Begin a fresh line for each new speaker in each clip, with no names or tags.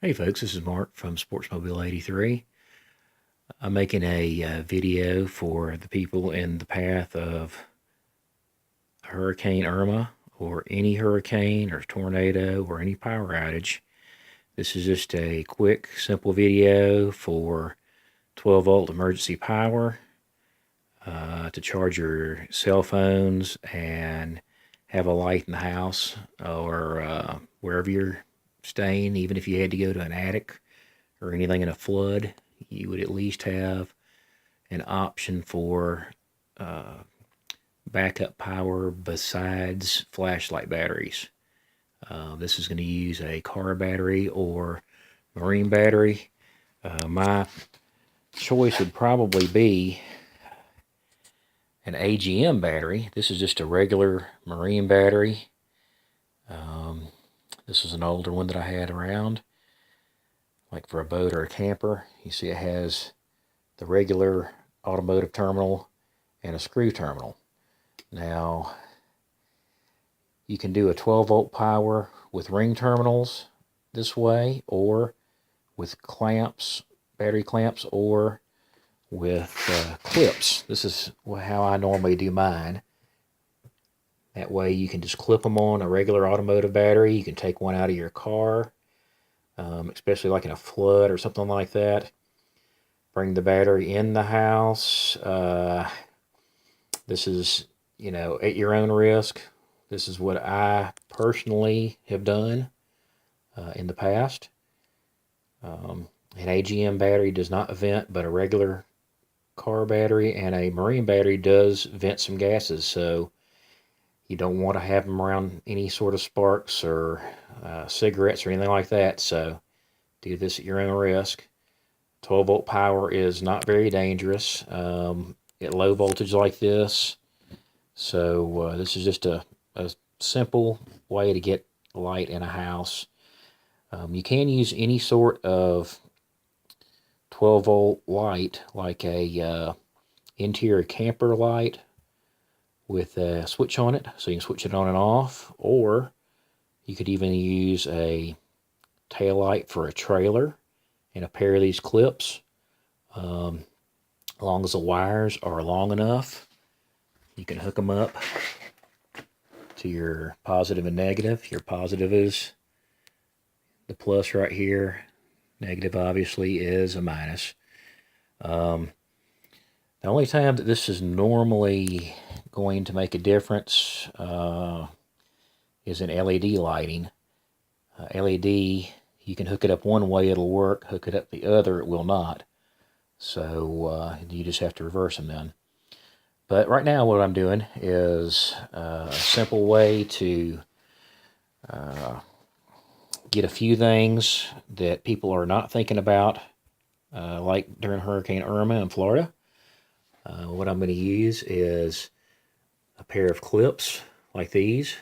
Hey folks, this is Mark from Sportsmobile 83. I'm making a video for the people in the path of Hurricane Irma or any hurricane or tornado or any power outage. This is just a quick, simple video for 12-volt emergency power to charge your cell phones and have a light in the house or wherever you're staying. Even if you had to go to an attic or anything in a flood, you would at least have an option for uh, backup power besides flashlight batteries. This is going to use a car battery or marine battery. My choice would probably be an AGM battery. This is just a regular marine battery. This is an older one that I had around, like for a boat or a camper. You see it has the regular automotive terminal and a screw terminal. Now, you can do a 12-volt power with ring terminals this way, or with clamps, battery clamps, or with clips. This is how I normally do mine. That way you can just clip them on a regular automotive battery. You can take one out of your car, especially like in a flood or something like that. Bring the battery in the house. This is, at your own risk. This is what I personally have done in the past. An AGM battery does not vent, but a regular car battery and a marine battery does vent some gases, so you don't want to have them around any sort of sparks or cigarettes or anything like that, so do this at your own risk. 12-volt power is not very dangerous at low voltage like this, so this is just a simple way to get light in a house. You can use any sort of 12-volt light, like a interior camper light with a switch on it, so you can switch it on and off, or you could even use a tail light for a trailer and a pair of these clips. As long as the wires are long enough, you can hook them up to your positive and negative. Your positive is the plus right here. Negative, obviously, is a minus. The only time that this is normally going to make a difference is in LED lighting. LED, you can hook it up one way, it'll work. Hook it up the other, it will not. So you just have to reverse them then. But right now what I'm doing is a simple way to get a few things that people are not thinking about, like during Hurricane Irma in Florida. What I'm going to use is a pair of clips like these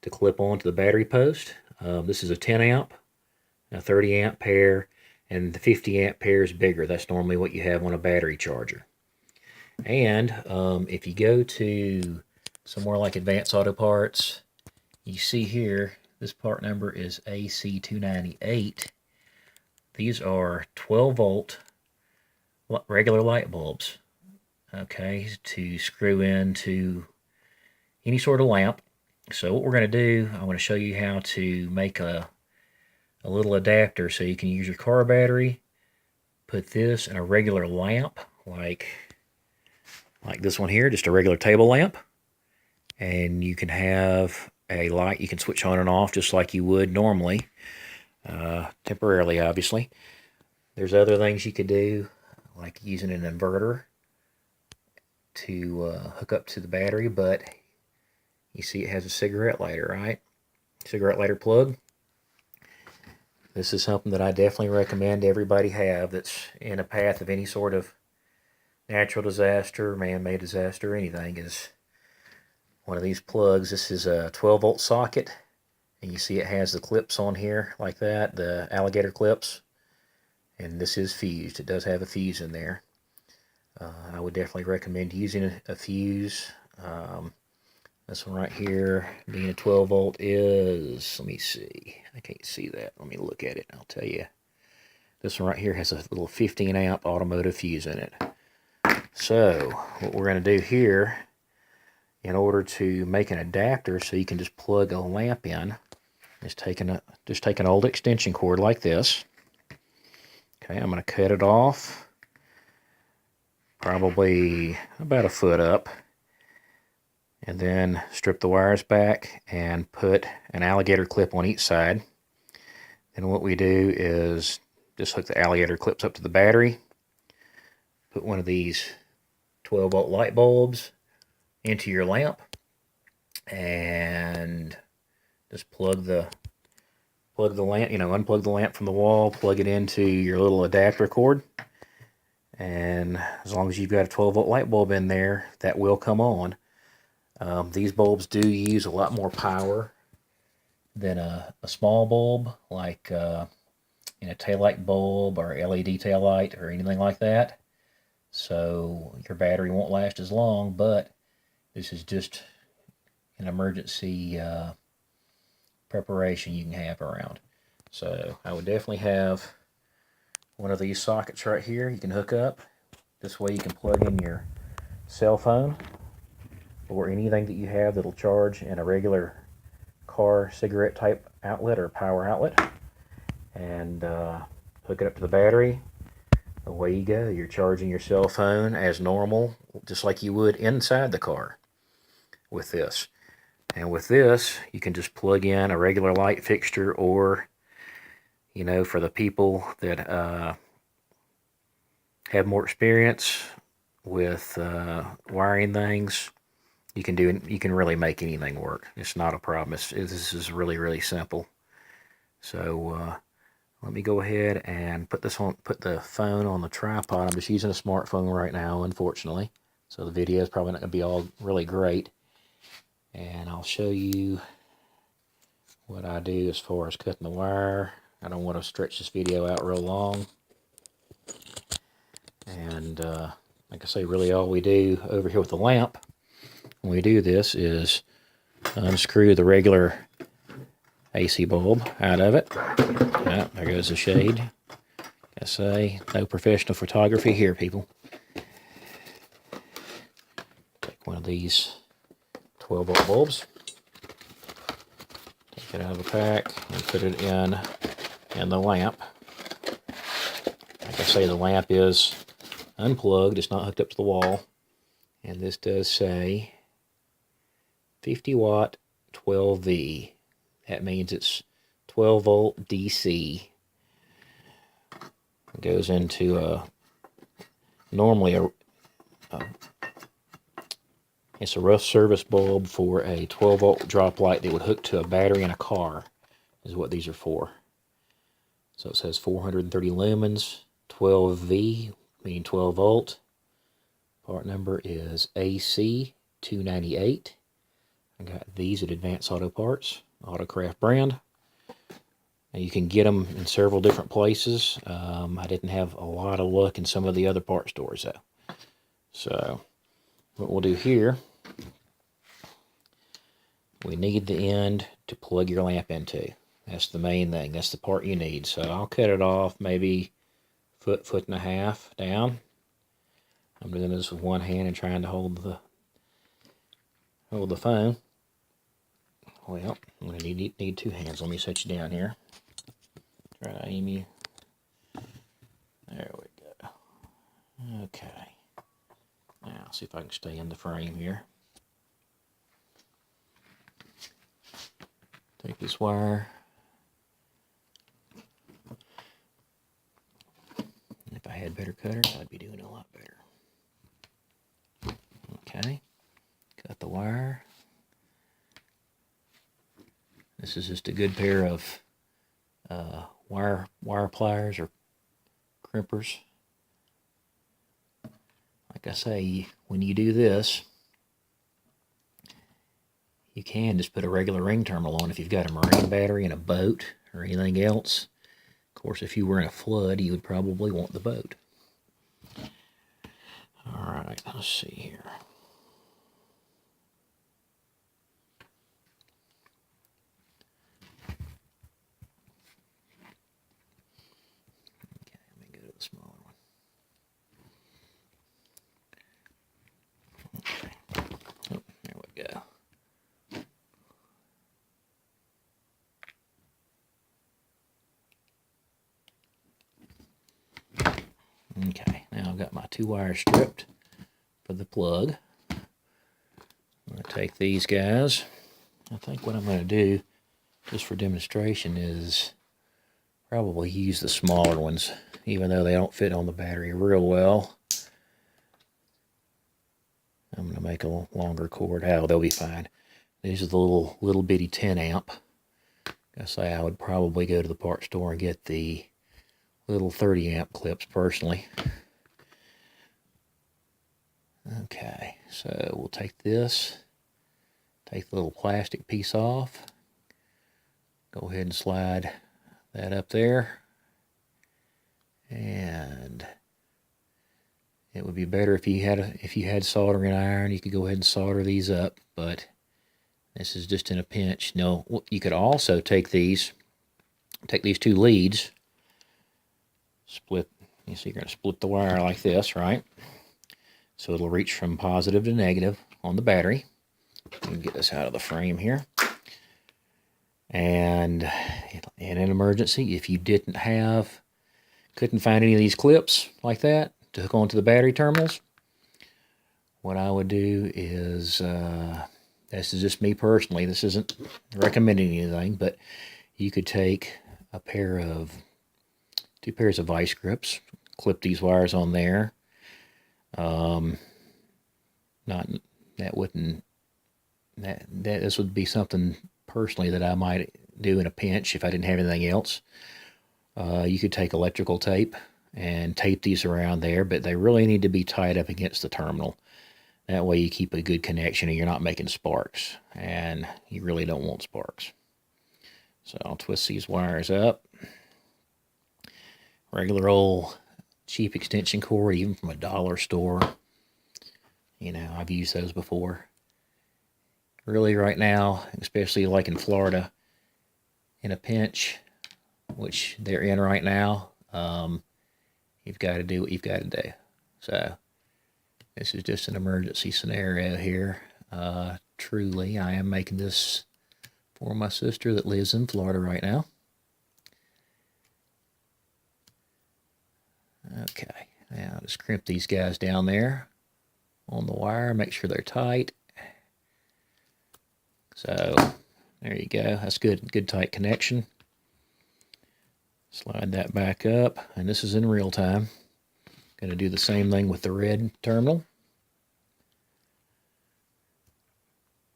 to clip onto the battery post. This is a 10 amp, a 30 amp pair, and the 50 amp pair is bigger. That's normally what you have on a battery charger. And if you go to somewhere like Advanced Auto Parts, you see here, this part number is AC298. These are 12-volt regular light bulbs, okay, to screw into any sort of lamp. So what we're going to do, I want to show you how to make a little adapter so you can use your car battery, put this in a regular lamp, like this one here, just a regular table lamp, and you can have a light you can switch on and off just like you would normally, temporarily, obviously. There's other things you could do, like using an inverter to hook up to the battery, but you see it has a cigarette lighter, right? Cigarette lighter plug. This is something that I definitely recommend everybody have that's in a path of any sort of natural disaster, man-made disaster, anything, is one of these plugs. This is a 12-volt socket, and you see it has the clips on here like that, the alligator clips, and this is fused. It does have a fuse in there. I would definitely recommend using a fuse. This one right here, being a 12 volt, is, let me see, I can't see that. Let me look at it, I'll tell you. This one right here has a little 15 amp automotive fuse in it. So, what we're going to do here, in order to make an adapter so you can just plug a lamp in, is take an old extension cord like this. Okay, I'm going to cut it off, probably about a foot up, and then strip the wires back and put an alligator clip on each side. And what we do is just hook the alligator clips up to the battery, put one of these 12 volt light bulbs into your lamp, and just plug the lamp, unplug the lamp from the wall, plug it into your little adapter cord, and as long as you've got a 12 volt light bulb in there, that will come on. These bulbs do use a lot more power than a small bulb, like a taillight bulb or LED taillight or anything like that. So your battery won't last as long, but this is just an emergency preparation you can have around. So I would definitely have one of these sockets right here you can hook up. This way you can plug in your cell phone or anything that you have that'll charge in a regular car cigarette type outlet or power outlet, and hook it up to the battery. Away you go. You're charging your cell phone as normal, just like you would inside the car with this. And with this, you can just plug in a regular light fixture, or, for the people that have more experience with wiring things, you can really make anything work. It's not a problem. This is really, really simple. So let me go ahead and put the phone on the tripod. I'm just using a smartphone right now, unfortunately. So the video is probably not going to be all really great. And I'll show you what I do as far as cutting the wire. I don't want to stretch this video out real long. And like I say, really all we do over here with the lamp when we do this is unscrew the regular AC bulb out of it. Yeah, there goes the shade. Like I say, no professional photography here, people. Take one of these 12 volt bulbs, take it out of the pack, and put it in the lamp. Like I say, the lamp is unplugged, it's not hooked up to the wall, and this does say 50 watt 12V. That means it's 12 volt DC. It goes into normally it's a rough service bulb for a 12 volt drop light that would hook to a battery in a car, is what these are for. So it says 430 lumens, 12V, meaning 12 volt. Part number is AC298. I got these at Advanced Auto Parts, Autocraft brand. Now you can get them in several different places. I didn't have a lot of luck in some of the other part stores though. So what we'll do here, we need the end to plug your lamp into. That's the main thing. That's the part you need. So I'll cut it off maybe foot and a half down. I'm doing this with one hand and trying to hold the phone. Well, I'm going to need two hands. Let me set you down here. Try to aim you. There we go. Okay. Now, see if I can stay in the frame here. Take this wire. If I had better cutters, I'd be doing a lot better. Okay. Cut the wire. This is just a good pair of wire pliers or crimpers. Like I say, when you do this, you can just put a regular ring terminal on if you've got a marine battery in a boat or anything else. Of course, if you were in a flood, you would probably want the boat. Alright, let's see here. Okay, now I've got my 2 wires stripped for the plug. I'm going to take these guys. I think what I'm going to do, just for demonstration, is probably use the smaller ones, even though they don't fit on the battery real well. I'm going to make a longer cord. Oh, they'll be fine. These are the little bitty 10 amp. I say I would probably go to the parts store and get the little 30 amp clips personally. Okay, so we'll take this, take the little plastic piece off, go ahead and slide that up there, and it would be better if you had soldering iron. You could go ahead and solder these up, but this is just in a pinch. No, you could also take these 2 leads, split. You see, you're going to split the wire like this, right? So it'll reach from positive to negative on the battery. Let me get this out of the frame here. And in an emergency, if you couldn't find any of these clips like that to hook onto the battery terminals, what I would do is, this is just me personally, this isn't recommending anything, but you could take 2 pairs of vice grips, clip these wires on there. This would be something personally that I might do in a pinch if I didn't have anything else. You could take electrical tape and tape these around there, but they really need to be tied up against the terminal. That way you keep a good connection and you're not making sparks, and you really don't want sparks. So I'll twist these wires up. Regular old cheap extension cord, even from a dollar store. You know, I've used those before. Really right now, especially like in Florida, in a pinch, which they're in right now, you've got to do what you've got to do. So this is just an emergency scenario here. Truly, I am making this for my sister that lives in Florida right now. Okay, now just crimp these guys down there on the wire, make sure they're tight. So there you go, that's good tight connection. Slide that back up, and this is in real time. Going to do the same thing with the red terminal.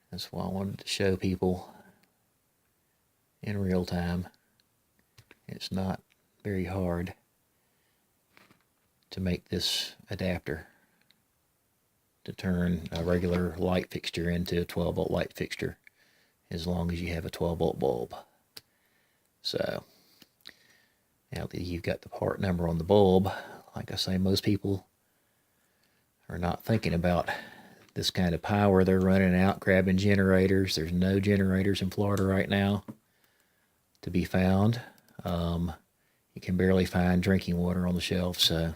That's why I wanted to show people in real time. It's not very hard to make this adapter to turn a regular light fixture into a 12-volt light fixture, as long as you have a 12-volt bulb. So now that you've got the part number on the bulb, like I say, most people are not thinking about this kind of power. They're running out, grabbing generators. There's no generators in Florida right now to be found. You can barely find drinking water on the shelf, so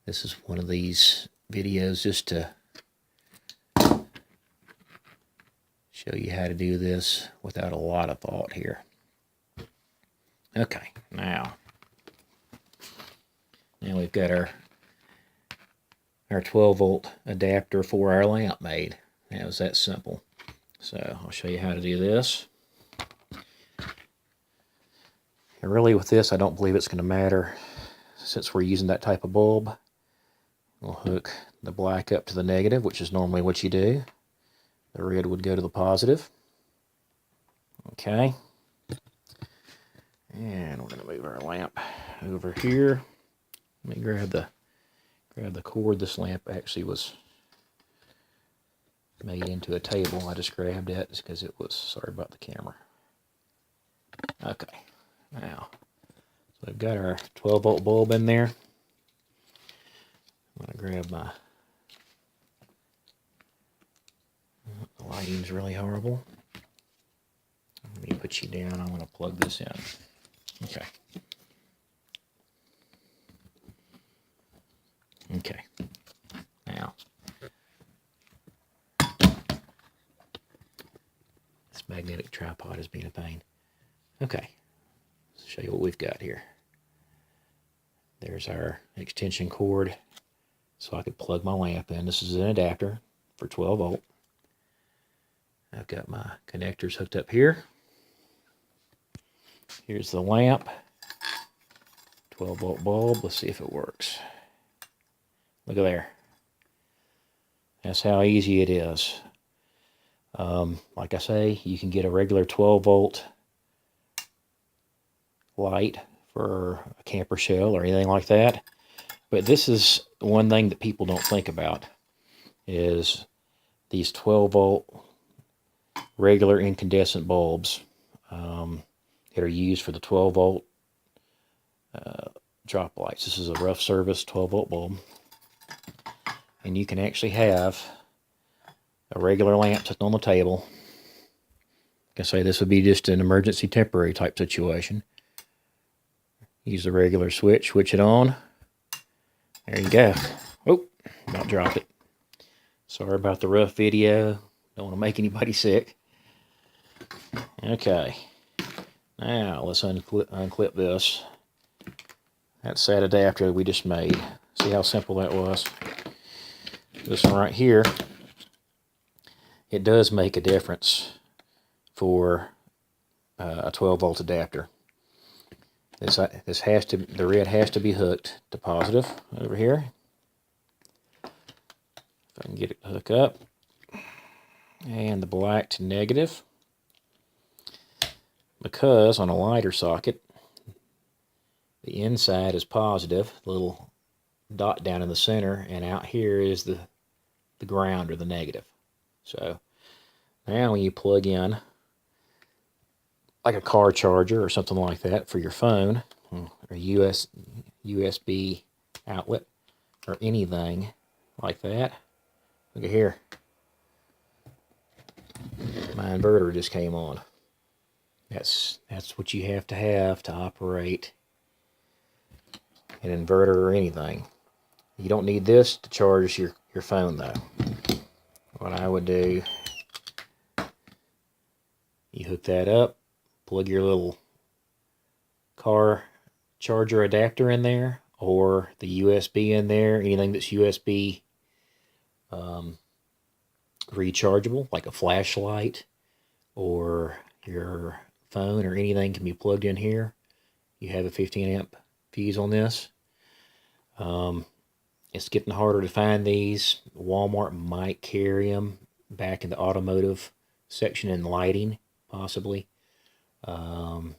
this is one of these videos just to show you how to do this without a lot of thought here. Okay, now we've got our 12-volt adapter for our lamp made. Now it's that simple. So I'll show you how to do this. And really with this, I don't believe it's going to matter since we're using that type of bulb. We'll hook the black up to the negative, which is normally what you do. The red would go to the positive. Okay. And we're going to move our lamp over here. Let me grab the cord. This lamp actually was made into a table. I just grabbed it because it was, sorry about the camera. Okay. Now, so I've got our 12-volt bulb in there. I'm going to grab my, the lighting's really horrible. Let me put you down. I'm going to plug this in. Okay. Okay. Now, this magnetic tripod is being a pain. Okay. Let's show you what we've got here. There's our extension cord so I could plug my lamp in. This is an adapter for 12 volt. I've got my connectors hooked up here. Here's the lamp. 12 volt bulb. Let's see if it works. Look at there. That's how easy it is. Like I say, you can get a regular 12 volt light for a camper shell or anything like that. But this is one thing that people don't think about, is these 12 volt regular incandescent bulbs that are used for the 12 volt drop lights. This is a rough service 12 volt bulb. And you can actually have a regular lamp sitting on the table. Like I say, this would be just an emergency temporary type situation. Use the regular switch, switch it on. There you go. Oh, about dropped it. Sorry about the rough video. Don't want to make anybody sick. Okay. Now, let's unclip this. That's that adapter we just made. See how simple that was? This one right here, it does make a difference for a 12 volt adapter. This has to, the red has to be hooked to positive over here. If I can get it to hook up. And the black to negative. Because on a lighter socket, the inside is positive, the little dot down in the center, and out here is the ground, or the negative. So now when you plug in like a car charger or something like that for your phone, or USB outlet, or anything like that, look at here. My inverter just came on. That's what you have to operate an inverter or anything. You don't need this to charge your phone though. What I would do, you hook that up, plug your little car charger adapter in there, or the USB in there, anything that's USB rechargeable, like a flashlight or your phone or anything can be plugged in here. You have a 15 amp fuse on this. It's getting harder to find these. Walmart might carry them back in the automotive section in lighting, possibly. I've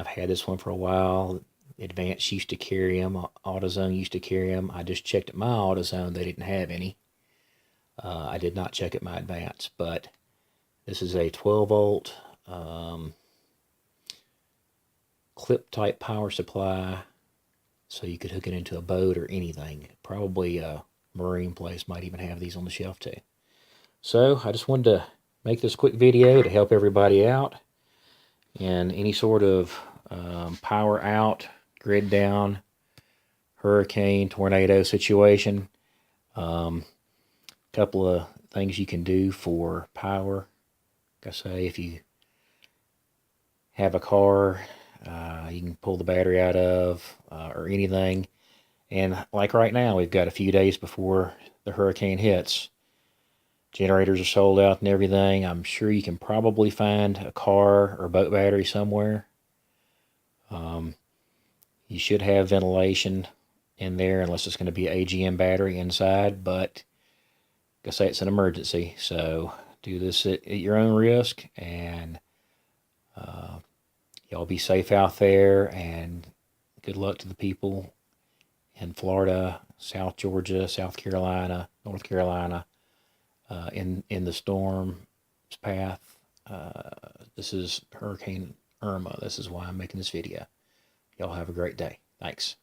had this one for a while. Advance used to carry them. AutoZone used to carry them. I just checked at my AutoZone. They didn't have any. I did not check at my Advance, but this is a 12 volt clip type power supply. So you could hook it into a boat or anything. Probably a marine place might even have these on the shelf too. So I just wanted to make this quick video to help everybody out in any sort of power out, grid down, hurricane, tornado situation. Couple of things you can do for power. Like I say, if you have a car you can pull the battery out of, or anything. And like right now, we've got a few days before the hurricane hits. Generators are sold out and everything. I'm sure you can probably find a car or boat battery somewhere. You should have ventilation in there, unless it's going to be an AGM battery inside. But like I say, it's an emergency, so do this at your own risk, and y'all be safe out there, and good luck to the people in Florida, South Georgia, South Carolina, North Carolina, in the storm's path. This is Hurricane Irma. This is why I'm making this video. Y'all have a great day. Thanks.